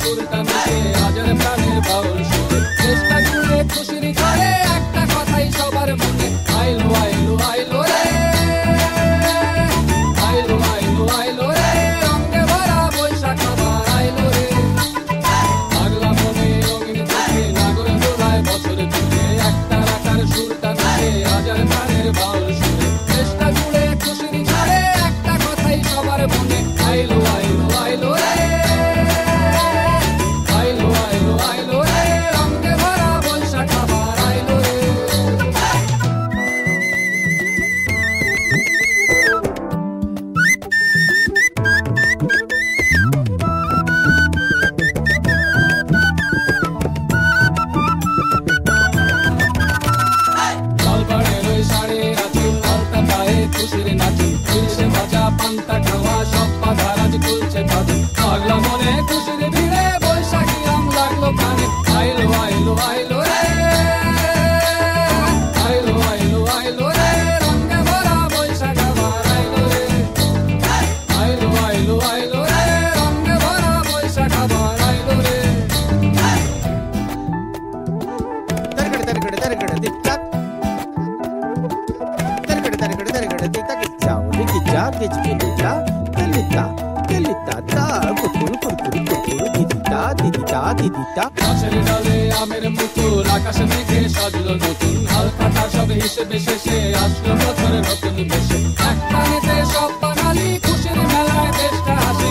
সুরটা মিশে হাজার প্রাণের বাউল সুরে দেশটা জুড়ে খুশির ঝড়ে একটা কথাই সবার মনে আইলো আইলো আইলো রে আইলো আইলো আইলো রে রঙে ভরা বৈশাখ আবার আইলো রে পাগলা মনে রঙিন চোখে নাগর দোলায় বছর জুড়ে একটা রাখার সুরটা মিশে হাজার প্রাণের বাউল সুরে দেশটা জুড়ে খুশির ঝড়ে একটা কথাই সবার মনে আইলো আইলো আইলো রে আইলো আইলো আইলো রে রঙে ভরা বৈশাখ আবার আইলো রে লালবাড়ের ওই শাড়ি আছে আলতা পায়ে খুশির নাচে ইলিশে ভাজা পান্তা খাওয়া সব বাধা রাজ খুলছে ভাজে পাগলা মনে খুশির ভিড়ে বৈশাখী রং লাগলো প্রাণে আইলো আইলো আইলো রে আইলো আইলো আইলো রে রঙে ভরা বৈশাখ আবার আইলো রে আইলো আইলো আইলো রে রঙে ভরা বৈশাখ আবার আইলো রে গাছের ডালে আমের মুকুল আকাশে মেঘে সাজলো নতুন হালখাতা সব হিসেবে শেষে আসলো বছর নতুন বেশে এক টানেতে সব বাঙালি খুশির মেলায় দেশটা হাসে